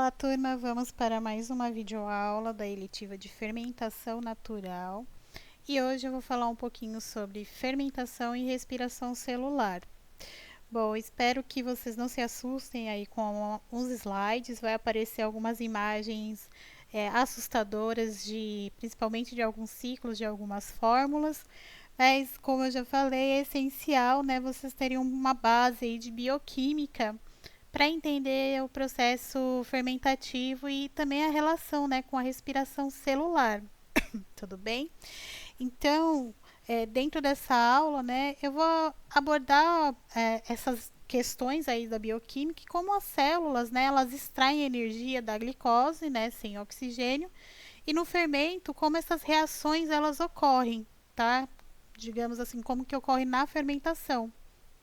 Olá, turma! Vamos para mais uma videoaula da eletiva de fermentação natural. E hoje eu vou falar um pouquinho sobre fermentação e respiração celular. Bom, espero que vocês não se assustem aí com os slides. Vai aparecer algumas imagens assustadoras, principalmente de alguns ciclos, de algumas fórmulas. Mas, como eu já falei, é essencial, né, vocês terem uma base aí de bioquímica para entender o processo fermentativo e também a relação, né, com a respiração celular. Tudo bem? Então, dentro dessa aula, né, eu vou abordar essas questões aí da bioquímica, como as células, né, elas extraem energia da glicose, né, sem oxigênio, e no fermento, como essas reações elas ocorrem, tá? Digamos assim, como que ocorre na fermentação,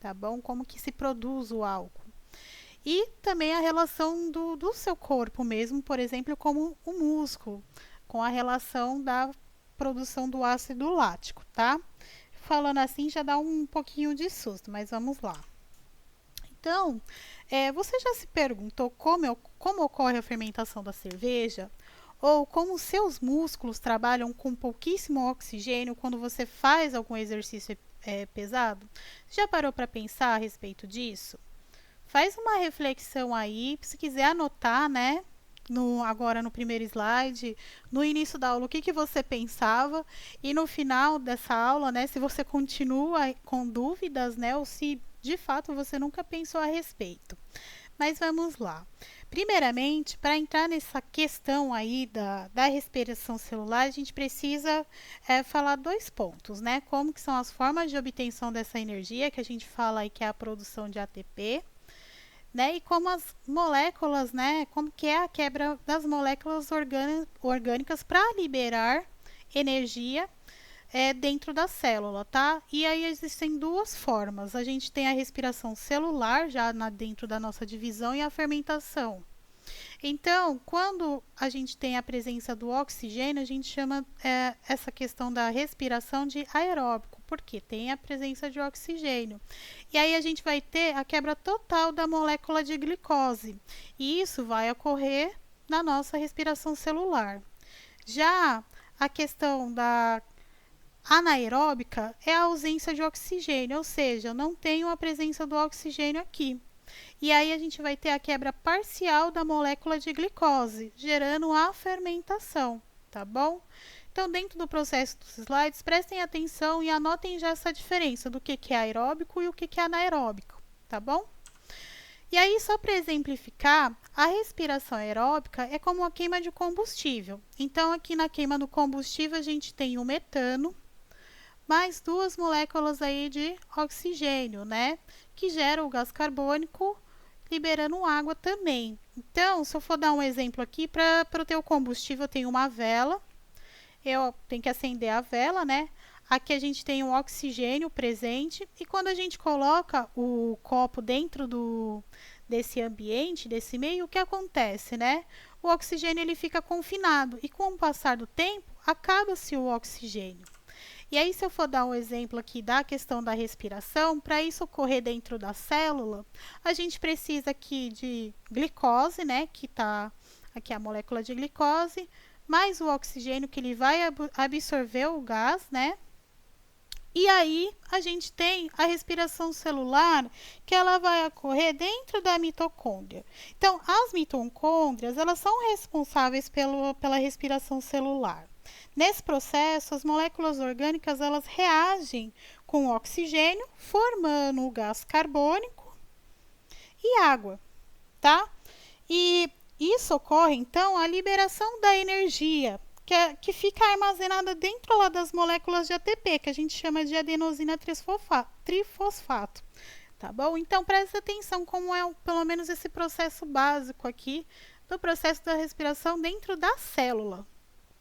tá bom? Como que se produz o álcool. E também a relação do seu corpo mesmo, por exemplo, como o músculo, com a relação da produção do ácido lático, tá? Falando assim já dá um pouquinho de susto, mas vamos lá. Então, você já se perguntou como ocorre a fermentação da cerveja? Ou como seus músculos trabalham com pouquíssimo oxigênio quando você faz algum exercício pesado? Já parou para pensar a respeito disso? Faz uma reflexão aí, se quiser anotar, né? Agora no primeiro slide, no início da aula, o que você pensava, e no final dessa aula, né, se você continua com dúvidas, né, ou se de fato você nunca pensou a respeito. Mas vamos lá. Primeiramente, para entrar nessa questão aí da respiração celular, a gente precisa falar dois pontos, né? Como que são as formas de obtenção dessa energia, que a gente fala aí que é a produção de ATP, né, e como as moléculas, né, como que é a quebra das moléculas orgânicas para liberar energia dentro da célula, tá? E aí existem duas formas. A gente tem a respiração celular, já dentro da nossa divisão, e a fermentação. Então, quando a gente tem a presença do oxigênio, a gente chama essa questão da respiração de aeróbico, porque tem a presença de oxigênio. E aí a gente vai ter a quebra total da molécula de glicose. E isso vai ocorrer na nossa respiração celular. Já a questão da anaeróbica é a ausência de oxigênio, ou seja, eu não tenho a presença do oxigênio aqui. E aí a gente vai ter a quebra parcial da molécula de glicose, gerando a fermentação, tá bom? Então, dentro do processo dos slides, prestem atenção e anotem já essa diferença do que é aeróbico e o que é anaeróbico, tá bom? E aí, só para exemplificar, a respiração aeróbica é como a queima de combustível. Então, aqui na queima do combustível, a gente tem o metano, mais duas moléculas aí de oxigênio, né? Que gera o gás carbônico, liberando água também. Então, se eu for dar um exemplo aqui, para ter o combustível, eu tenho uma vela, eu tenho que acender a vela, né? Aqui a gente tem o oxigênio presente, e quando a gente coloca o copo dentro desse ambiente, desse meio, o que acontece, né? O oxigênio ele fica confinado, e com o passar do tempo, acaba-se o oxigênio. E aí, se eu for dar um exemplo aqui da questão da respiração, para isso ocorrer dentro da célula, a gente precisa aqui de glicose, né, que está aqui a molécula de glicose, mais o oxigênio que ele vai absorver o gás, né? E aí, a gente tem a respiração celular, que ela vai ocorrer dentro da mitocôndria. Então, as mitocôndrias, elas são responsáveis pela respiração celular. Nesse processo, as moléculas orgânicas, elas reagem com o oxigênio, formando o gás carbônico e água, tá? E isso ocorre, então, a liberação da energia, que fica armazenada dentro lá das moléculas de ATP, que a gente chama de adenosina trifosfato, tá bom? Então, preste atenção como é, pelo menos, esse processo básico aqui, do processo da respiração dentro da célula,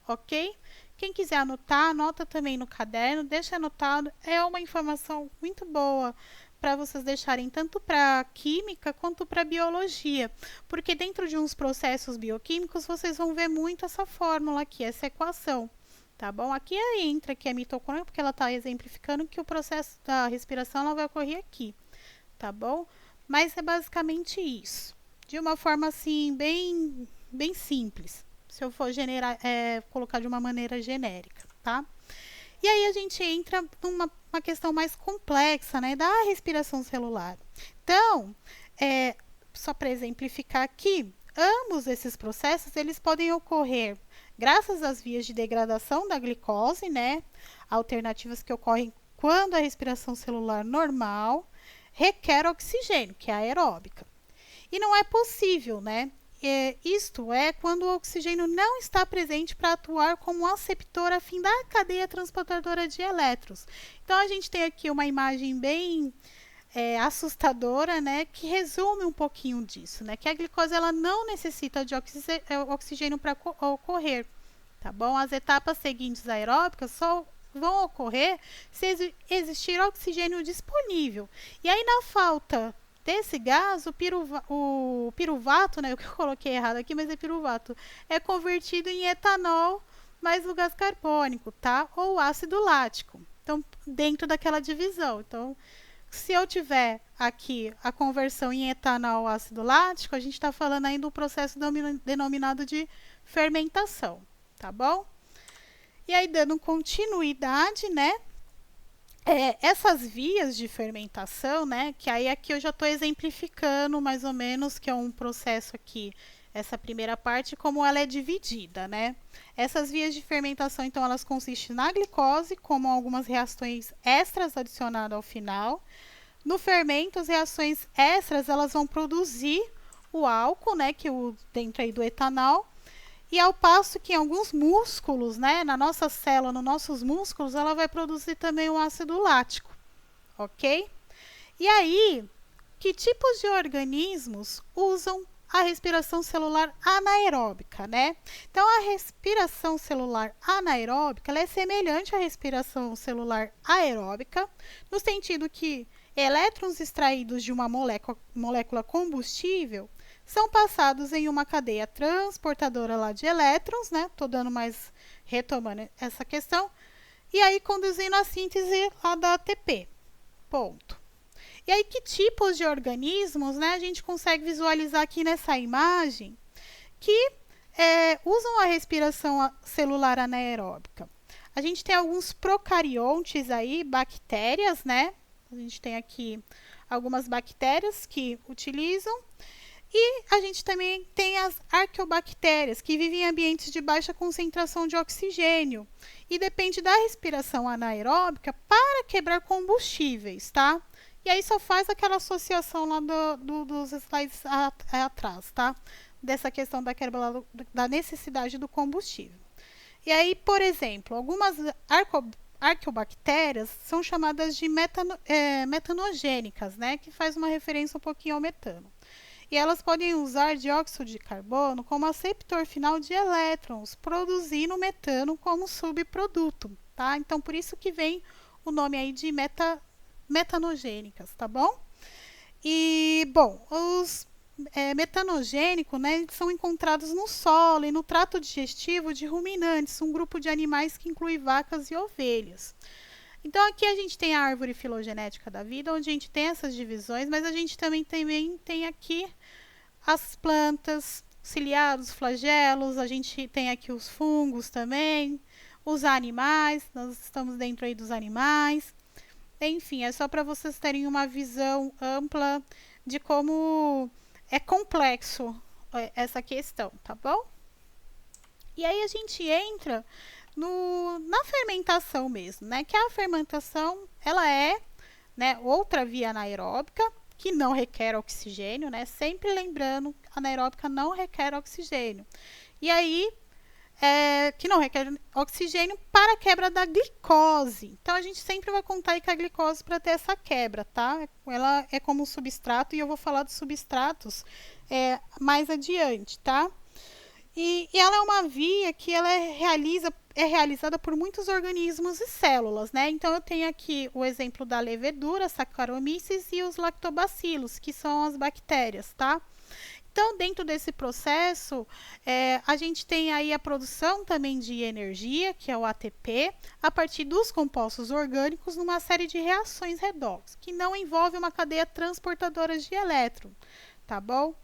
ok? Quem quiser anotar, anota também no caderno, deixa anotado, é uma informação muito boa para vocês deixarem tanto para química quanto para biologia, porque dentro de uns processos bioquímicos vocês vão ver muito essa fórmula aqui, essa equação, tá bom? Aqui entra aqui a mitocôndria, porque ela está exemplificando que o processo da respiração ela vai ocorrer aqui, tá bom? Mas é basicamente isso, de uma forma assim bem simples, se eu for colocar de uma maneira genérica, tá? E aí a gente entra numa uma questão mais complexa, né, da respiração celular. Então, só para exemplificar aqui, ambos esses processos eles podem ocorrer graças às vias de degradação da glicose, né, alternativas que ocorrem quando a respiração celular normal requer oxigênio, que é aeróbica. E não é possível, né? Isto é quando o oxigênio não está presente para atuar como aceptor a fim da cadeia transportadora de elétrons. Então, a gente tem aqui uma imagem bem assustadora, né, que resume um pouquinho disso, né, que a glicose ela não necessita de oxigênio para ocorrer, tá bom? As etapas seguintes aeróbicas só vão ocorrer se existir oxigênio disponível. E aí, na falta desse gás, o piruvato, né, eu coloquei errado aqui, mas é piruvato, é convertido em etanol mais o gás carbônico, tá? Ou ácido lático. Então, dentro daquela divisão. Então, se eu tiver aqui a conversão em etanol ácido lático, a gente está falando aí do processo denominado de fermentação, tá bom? E aí, dando continuidade, né? Essas vias de fermentação, né? Que aí aqui eu já estou exemplificando mais ou menos que é um processo aqui, essa primeira parte, como ela é dividida, né? Essas vias de fermentação, então, elas consistem na glicose, como algumas reações extras adicionadas ao final. No fermento, as reações extras, elas vão produzir o álcool, né? Que é dentro aí do etanol. E ao passo que em alguns músculos, né, na nossa célula, nos nossos músculos, ela vai produzir também o ácido lático, ok? E aí, que tipos de organismos usam a respiração celular anaeróbica, né? Então, a respiração celular anaeróbica, ela é semelhante à respiração celular aeróbica, no sentido que elétrons extraídos de uma molécula combustível são passados em uma cadeia transportadora lá de elétrons, né? Tô dando mais, retomando essa questão. E aí, conduzindo a síntese lá da ATP. Ponto. E aí, que tipos de organismos, né? A gente consegue visualizar aqui nessa imagem que usam a respiração celular anaeróbica. A gente tem alguns procariontes aí, bactérias, né? A gente tem aqui algumas bactérias que utilizam. E a gente também tem as arqueobactérias, que vivem em ambientes de baixa concentração de oxigênio. E depende da respiração anaeróbica para quebrar combustíveis, tá? E aí só faz aquela associação lá dos slides atrás, tá? Dessa questão da quebra da necessidade do combustível. E aí, por exemplo, algumas arqueobactérias são chamadas de metanogênicas, né? Que faz uma referência um pouquinho ao metano. E elas podem usar dióxido de carbono como aceptor final de elétrons, produzindo metano como subproduto, tá? Então, por isso que vem o nome aí de metanogênicas, tá bom? E, bom, os metanogênicos, né, são encontrados no solo e no trato digestivo de ruminantes, um grupo de animais que inclui vacas e ovelhas. Então, aqui a gente tem a árvore filogenética da vida, onde a gente tem essas divisões, mas a gente também tem aqui as plantas, ciliados, flagelos, a gente tem aqui os fungos também, os animais, nós estamos dentro aí dos animais. Enfim, é só para vocês terem uma visão ampla de como é complexo essa questão, tá bom? E aí a gente entra na fermentação mesmo, né? Que a fermentação, ela é, né, outra via anaeróbica que não requer oxigênio, né? Sempre lembrando, a anaeróbica não requer oxigênio. E aí, que não requer oxigênio para a quebra da glicose. Então, a gente sempre vai contar aí com a glicose para ter essa quebra, tá? Ela é como um substrato e eu vou falar dos substratos mais adiante, tá? E ela é uma via que ela é realizada por muitos organismos e células, né? Então, eu tenho aqui o exemplo da levedura, Saccharomyces e os lactobacilos, que são as bactérias, tá? Então, dentro desse processo, a gente tem aí a produção também de energia, que é o ATP, a partir dos compostos orgânicos numa série de reações redox, que não envolve uma cadeia transportadora de elétrons. tá bom?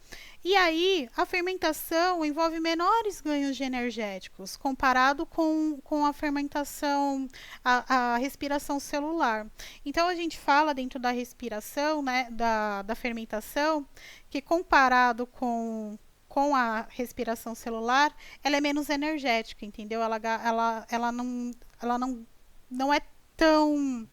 E aí, a fermentação envolve menores ganhos de energéticos comparado com a fermentação, a respiração celular. Então, a gente fala dentro da respiração, né, da fermentação, que comparado com a respiração celular, ela é menos energética, entendeu? Ela não é tão...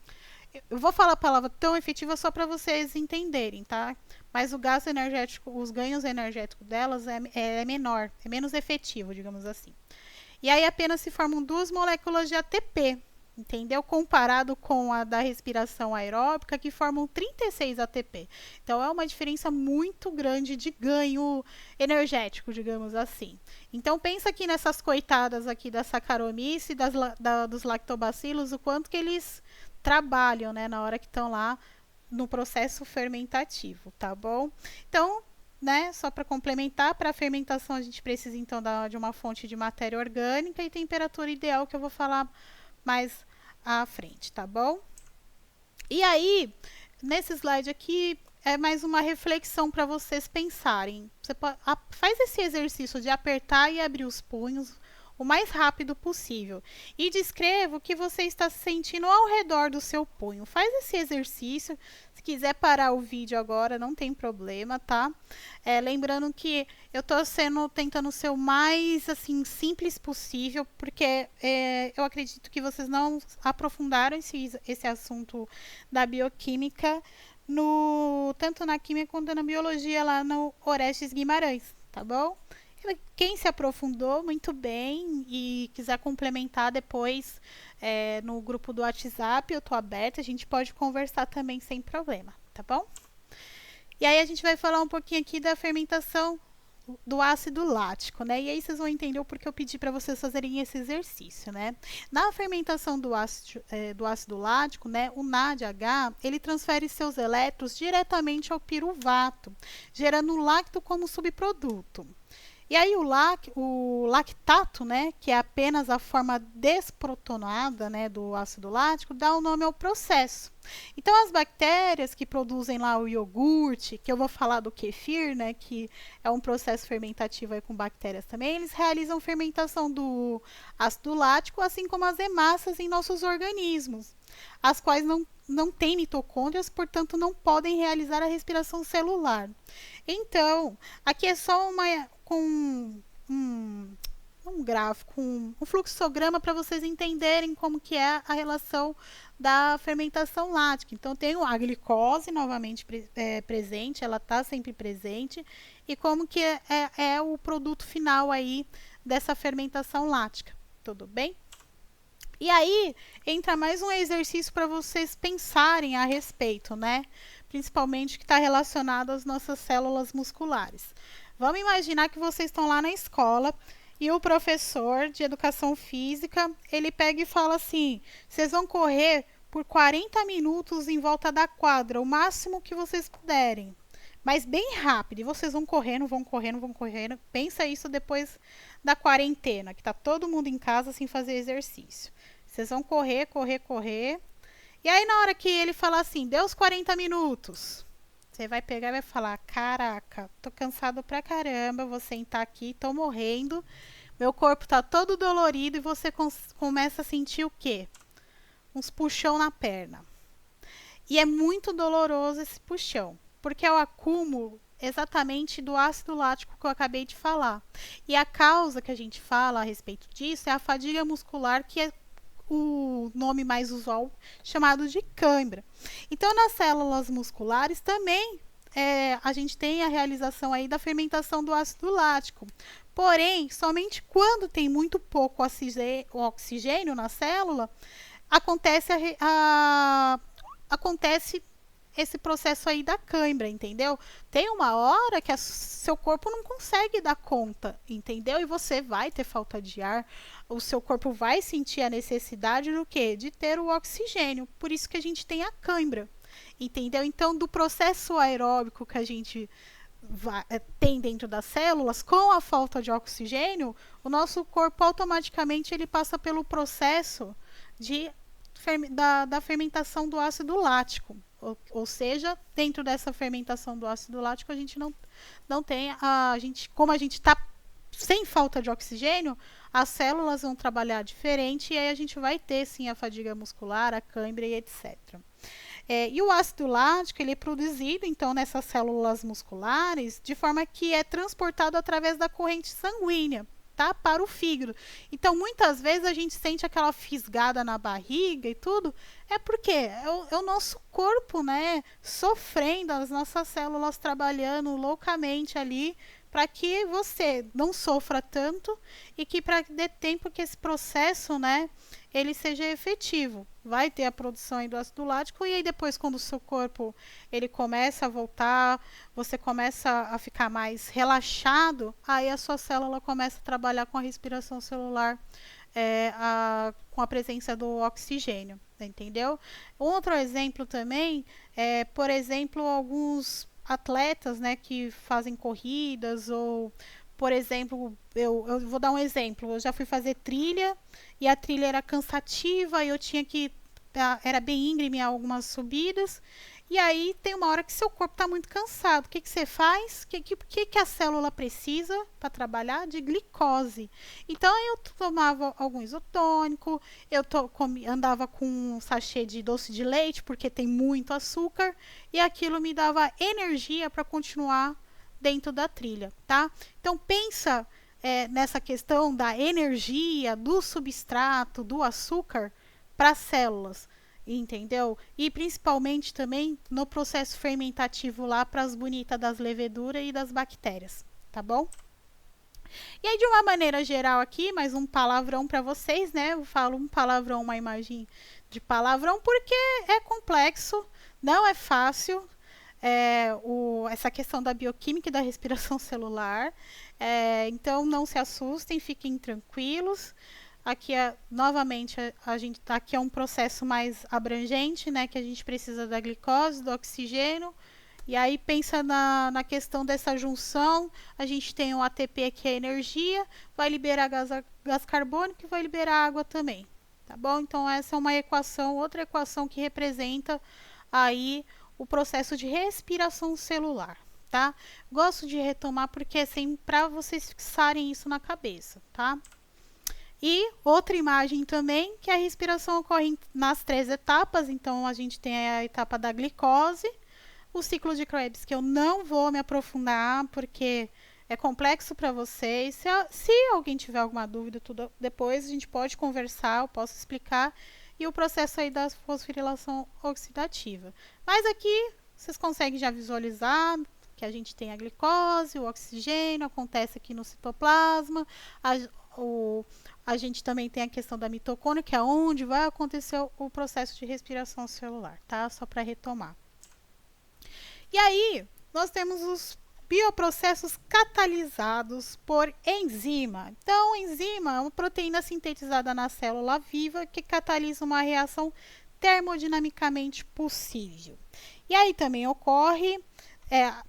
Eu vou falar a palavra tão efetiva só para vocês entenderem, tá? Mas o gasto energético, os ganhos energéticos delas é menor, é menos efetivo, digamos assim. E aí apenas se formam 2 moléculas de ATP, entendeu? Comparado com a da respiração aeróbica, que formam 36 ATP. Então é uma diferença muito grande de ganho energético, digamos assim. Então pensa aqui nessas coitadas aqui da Saccharomyces e dos lactobacilos, o quanto que eles trabalham, né, na hora que estão lá no processo fermentativo, tá bom? Então, né, só para complementar, para a fermentação a gente precisa então de uma fonte de matéria orgânica e temperatura ideal, que eu vou falar mais à frente, tá bom? E aí, nesse slide aqui, é mais uma reflexão para vocês pensarem. Faz esse exercício de apertar e abrir os punhos o mais rápido possível e descreva o que você está sentindo ao redor do seu punho. Faz esse exercício. Se quiser parar o vídeo agora, não tem problema, tá? Lembrando que eu estou tentando ser o mais assim simples possível, porque eu acredito que vocês não aprofundaram esse assunto da bioquímica tanto na química quanto na biologia lá no Orestes Guimarães, tá bom? Quem se aprofundou, muito bem, e quiser complementar depois no grupo do WhatsApp, eu estou aberta, a gente pode conversar também sem problema, tá bom? E aí a gente vai falar um pouquinho aqui da fermentação do ácido lático, né? E aí vocês vão entender o porquê eu pedi para vocês fazerem esse exercício, né? Na fermentação do ácido lático, né, o NADH, ele transfere seus elétrons diretamente ao piruvato, gerando o lacto como subproduto. E aí o lactato, né, que é apenas a forma desprotonada, né, do ácido lático, dá o nome ao processo. Então as bactérias que produzem lá o iogurte, que eu vou falar do kefir, né, que é um processo fermentativo aí com bactérias também, eles realizam fermentação do ácido lático, assim como as hemácias em nossos organismos, as quais não têm mitocôndrias, portanto não podem realizar a respiração celular. Então, aqui é só um gráfico, um fluxograma para vocês entenderem como que é a relação da fermentação lática. Então, tem a glicose novamente presente, ela está sempre presente, e como que é o produto final aí dessa fermentação lática. Tudo bem? E aí, entra mais um exercício para vocês pensarem a respeito, né? Principalmente que está relacionado às nossas células musculares. Vamos imaginar que vocês estão lá na escola e o professor de educação física, ele pega e fala assim: vocês vão correr por 40 minutos em volta da quadra, o máximo que vocês puderem. Mas bem rápido, e vocês vão correndo, vão correndo, vão correndo. Pensa isso depois da quarentena, que está todo mundo em casa sem fazer exercício. Vocês vão correr, correr, correr. E aí na hora que ele falar assim, deu os 40 minutos, você vai pegar e vai falar: caraca, tô cansado pra caramba, vou sentar aqui, tô morrendo, meu corpo tá todo dolorido, e você começa a sentir o quê? Uns puxão na perna. E é muito doloroso esse puxão, porque é o acúmulo exatamente do ácido lático que eu acabei de falar. E a causa que a gente fala a respeito disso é a fadiga muscular, que é o nome mais usual, chamado de cãibra. Então, nas células musculares também a gente tem a realização aí da fermentação do ácido lático. Porém, somente quando tem muito pouco oxigênio na célula, acontece esse processo aí da cãibra, entendeu? Tem uma hora que seu corpo não consegue dar conta, entendeu? E você vai ter falta de ar, o seu corpo vai sentir a necessidade do quê? De ter o oxigênio. Por isso que a gente tem a cãibra, entendeu? Então, do processo aeróbico que a gente tem dentro das células, com a falta de oxigênio, o nosso corpo automaticamente ele passa pelo processo da fermentação do ácido lático. ou seja, dentro dessa fermentação do ácido lático, a gente não tem, como a gente está sem falta de oxigênio, as células vão trabalhar diferente e aí a gente vai ter sim a fadiga muscular, a cãibra e etc. E o ácido lático ele é produzido então nessas células musculares de forma que é transportado através da corrente sanguínea, tá? Para o fígado. Então muitas vezes a gente sente aquela fisgada na barriga e tudo, é porque é o nosso corpo, né, sofrendo, as nossas células trabalhando loucamente ali para que você não sofra tanto e que para dê tempo que esse processo, né, ele seja efetivo. Vai ter a produção aí do ácido lático e aí depois quando o seu corpo ele começa a voltar, você começa a ficar mais relaxado, aí a sua célula começa a trabalhar com a respiração celular, com a presença do oxigênio, entendeu? Outro exemplo também é, por exemplo, alguns atletas, né, que fazem corridas ou, por exemplo, eu vou dar um exemplo, eu já fui fazer trilha e a trilha era cansativa e eu tinha que, era bem íngreme em algumas subidas, e aí tem uma hora que seu corpo está muito cansado, o que você faz? O que a célula precisa para trabalhar? De glicose. Então eu tomava algum isotônico, andava com um sachê de doce de leite, porque tem muito açúcar, e aquilo me dava energia para continuar dentro da trilha, tá? Então pensa nessa questão da energia, do substrato, do açúcar para as células, entendeu? E principalmente também no processo fermentativo lá para as bonitas das leveduras e das bactérias, tá bom? E aí de uma maneira geral aqui, mais um palavrão para vocês, né? Eu falo um palavrão, uma imagem de palavrão, porque é complexo, não é fácil, essa questão da bioquímica e da respiração celular. Então não se assustem, fiquem tranquilos. Aqui novamente a gente aqui é um processo mais abrangente, né? Que a gente precisa da glicose, do oxigênio. E aí pensa na questão dessa junção, a gente tem o ATP que é energia, vai liberar gás carbônico e vai liberar água também, tá bom? Então essa é uma equação, outra equação que representa aí o processo de respiração celular, tá? Gosto de retomar porque é sempre para vocês fixarem isso na cabeça, tá? E outra imagem também, que a respiração ocorre nas 3 etapas, então a gente tem a etapa da glicose, o ciclo de Krebs, que eu não vou me aprofundar, porque é complexo para vocês. Se alguém tiver alguma dúvida, tudo, depois a gente pode conversar, eu posso explicar. E o processo aí da fosforilação oxidativa. Mas aqui vocês conseguem já visualizar que a gente tem a glicose, o oxigênio, acontece aqui no citoplasma. A gente também tem a questão da mitocôndria, que é onde vai acontecer o processo de respiração celular, tá? Só para retomar. E aí, nós temos os bioprocessos catalisados por enzima. Então, enzima é uma proteína sintetizada na célula viva que catalisa uma reação termodinamicamente possível. E aí também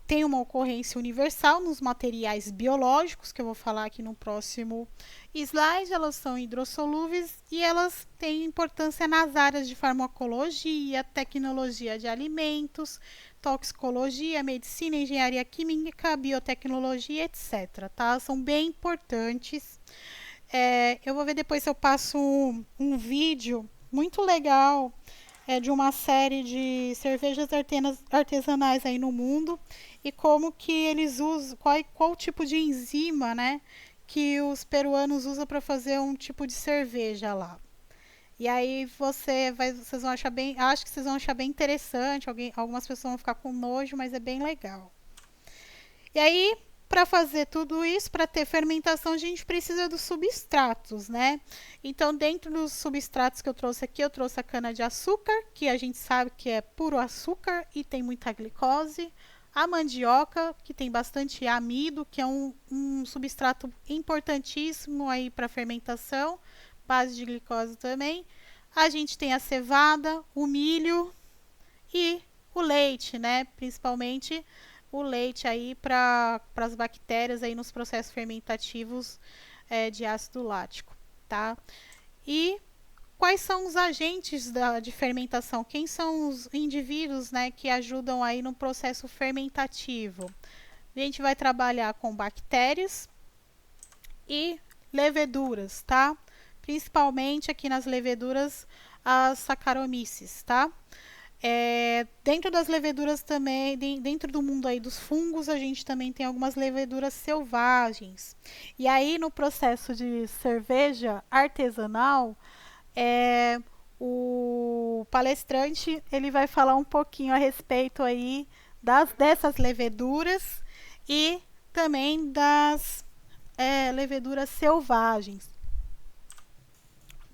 tem uma ocorrência universal nos materiais biológicos, que eu vou falar aqui no próximo slide. Elas são hidrossolúveis e elas têm importância nas áreas de farmacologia, tecnologia de alimentos, toxicologia, medicina, engenharia química, biotecnologia, etc. Tá? São bem importantes. Eu vou ver depois se eu passo um vídeo muito legal de uma série de cervejas artesanais aí no mundo e como que eles usam, qual tipo de enzima, né, que os peruanos usam para fazer um tipo de cerveja lá. E aí vocês vão achar acho que vocês vão achar bem interessante, algumas pessoas vão ficar com nojo, mas é bem legal. E aí, para fazer tudo isso, para ter fermentação, a gente precisa dos substratos, né? Então, dentro dos substratos que eu trouxe aqui, eu trouxe a cana-de-açúcar, que a gente sabe que é puro açúcar e tem muita glicose. A mandioca, que tem bastante amido, que é um substrato importantíssimo aí para fermentação, base de glicose também. A gente tem a cevada, o milho e o leite, né? Principalmente o leite aí para as bactérias aí nos processos fermentativos de ácido lático, tá? E quais são os agentes de fermentação? Quem são os indivíduos, né, que ajudam aí no processo fermentativo? A gente vai trabalhar com bactérias e leveduras, tá? Principalmente aqui nas leveduras, as Saccharomyces, tá? Dentro das leveduras também, dentro do mundo aí dos fungos, a gente também tem algumas leveduras selvagens. E aí no processo de cerveja artesanal, o palestrante ele vai falar um pouquinho a respeito aí dessas leveduras e também das leveduras selvagens.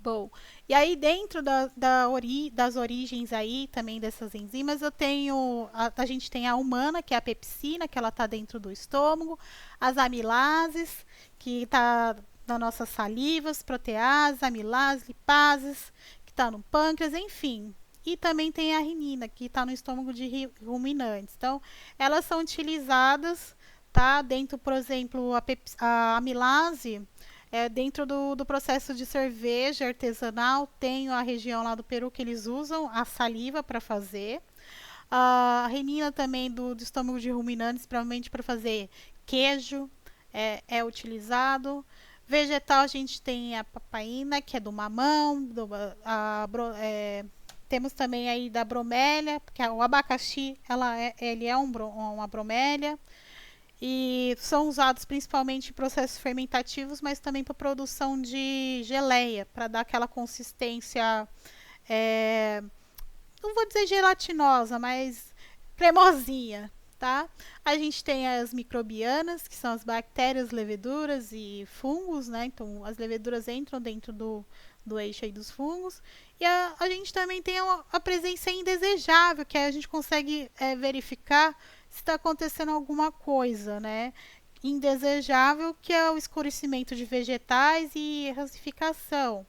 Bom, e aí dentro das origens aí também dessas enzimas, eu tenho, a gente tem a humana, que é a pepsina, que ela está dentro do estômago, as amilases, que está na nossa salivas, proteases, amilases, lipases, que está no pâncreas, enfim. E também tem a renina, que está no estômago de ruminantes. Então, elas são utilizadas, tá? Dentro, por exemplo, a amilase, dentro do processo de cerveja artesanal, tem a região lá do Peru que eles usam a saliva para fazer. A renina também do estômago de ruminantes, provavelmente para fazer queijo, é utilizado. Vegetal, a gente tem a papaina, que é do mamão, temos também aí da bromélia, porque o abacaxi ele é uma bromélia. E são usados principalmente em processos fermentativos, mas também para produção de geleia, para dar aquela consistência, não vou dizer gelatinosa, mas cremosinha, tá? A gente tem as microbianas, que são as bactérias, leveduras e fungos, né? Então, as leveduras entram dentro do eixo aí dos fungos. E a gente também tem a presença indesejável, que a gente consegue verificar se está acontecendo alguma coisa, né? Indesejável, que é o escurecimento de vegetais e racificação.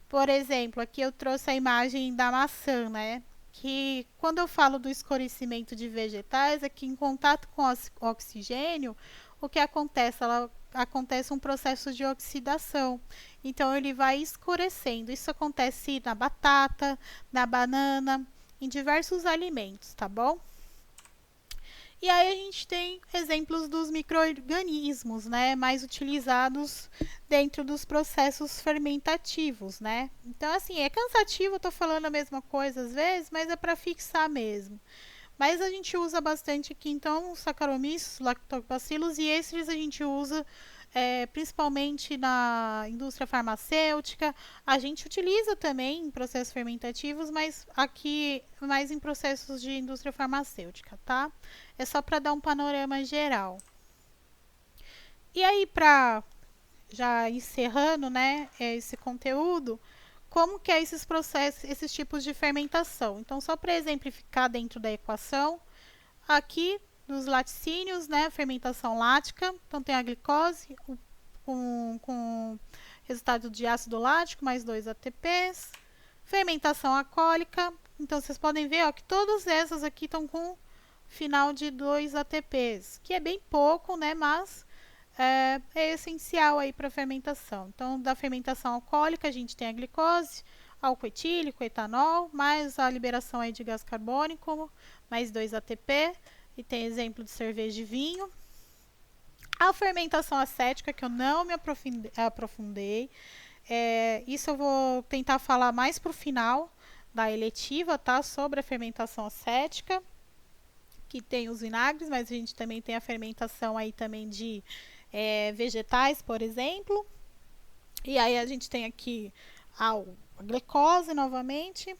Por exemplo, aqui eu trouxe a imagem da maçã, né? Que quando eu falo do escurecimento de vegetais, é que em contato com o oxigênio, o que acontece? Acontece um processo de oxidação. Então, ele vai escurecendo. Isso acontece na batata, na banana, em diversos alimentos, tá bom? E aí a gente tem exemplos dos micro-organismos, né, mais utilizados dentro dos processos fermentativos, né? Então, assim, é cansativo, eu tô falando a mesma coisa às vezes, mas é para fixar mesmo. Mas a gente usa bastante aqui, então, Saccharomyces, Lactobacillus, e esses a gente usa principalmente na indústria farmacêutica. A gente utiliza também em processos fermentativos, mas aqui mais em processos de indústria farmacêutica, tá? É só para dar um panorama geral. E aí, para já encerrando, né, esse conteúdo, como que é esses processos, esses tipos de fermentação? Então, só para exemplificar dentro da equação, aqui dos laticínios, né, fermentação lática, então tem a glicose com resultado de ácido lático mais 2 ATPs, fermentação alcoólica, então vocês podem ver ó, que todas essas aqui estão com final de 2 ATPs, que é bem pouco, né, mas é essencial aí para a fermentação. Então, da fermentação alcoólica, a gente tem a glicose, álcool etílico, etanol, mais a liberação aí de gás carbônico, mais 2 ATP, e tem exemplo de cerveja e vinho. A fermentação acética, que eu não me aprofundei, isso eu vou tentar falar mais para o final da eletiva, tá? Sobre a fermentação acética, que tem os vinagres, mas a gente também tem a fermentação aí também de vegetais, por exemplo. E aí a gente tem aqui a glicose novamente,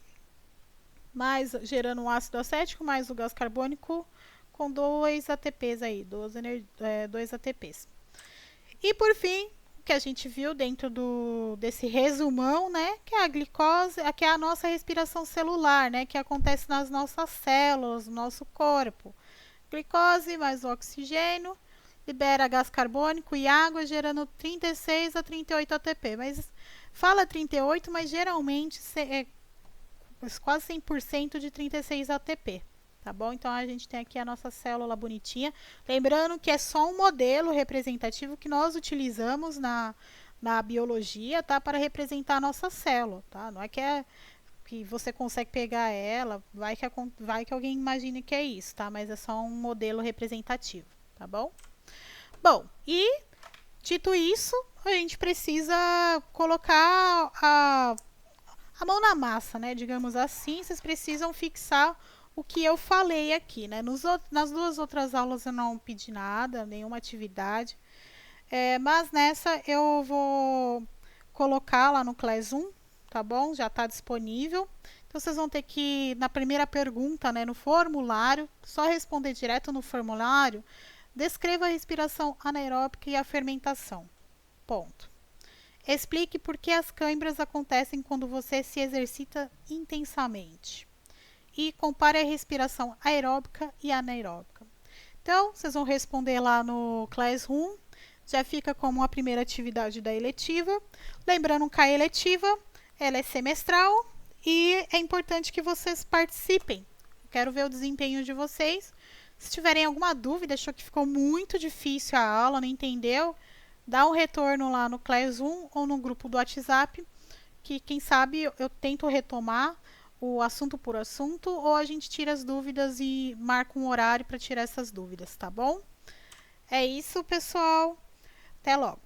mais gerando um ácido acético, mais o gás carbônico com 2 ATPs aí, 2 ATPs. E por fim, o que a gente viu dentro desse resumão, né, que é a glicose, que é a nossa respiração celular, né, que acontece nas nossas células, no nosso corpo. Glicose mais o oxigênio, libera gás carbônico e água, gerando 36 a 38 ATP. Mas fala 38, mas geralmente é quase 100% de 36 ATP. Tá bom? Então a gente tem aqui a nossa célula bonitinha. Lembrando que é só um modelo representativo que nós utilizamos na biologia, tá? Para representar a nossa célula, tá? Não é que você consegue pegar ela, vai que alguém imagine que é isso, tá? Mas é só um modelo representativo, tá bom? Bom, e dito isso, a gente precisa colocar a mão na massa, né? Digamos assim, vocês precisam fixar o que eu falei aqui, né? Nas duas outras aulas eu não pedi nada, nenhuma atividade, mas nessa eu vou colocar lá no Classroom, tá bom? Já está disponível. Então vocês vão ter que, na primeira pergunta, né, no formulário, só responder direto no formulário, descreva a respiração anaeróbica e a fermentação. Ponto. Explique por que as câimbras acontecem quando você se exercita intensamente. E compare a respiração aeróbica e anaeróbica. Então, vocês vão responder lá no Classroom. Já fica como a primeira atividade da eletiva. Lembrando que a eletiva, ela é semestral e é importante que vocês participem. Quero ver o desempenho de vocês. Se tiverem alguma dúvida, achou que ficou muito difícil a aula, não entendeu, dá um retorno lá no Classroom ou no grupo do WhatsApp, que quem sabe eu tento retomar o assunto por assunto, ou a gente tira as dúvidas e marca um horário para tirar essas dúvidas, tá bom? É isso, pessoal. Até logo.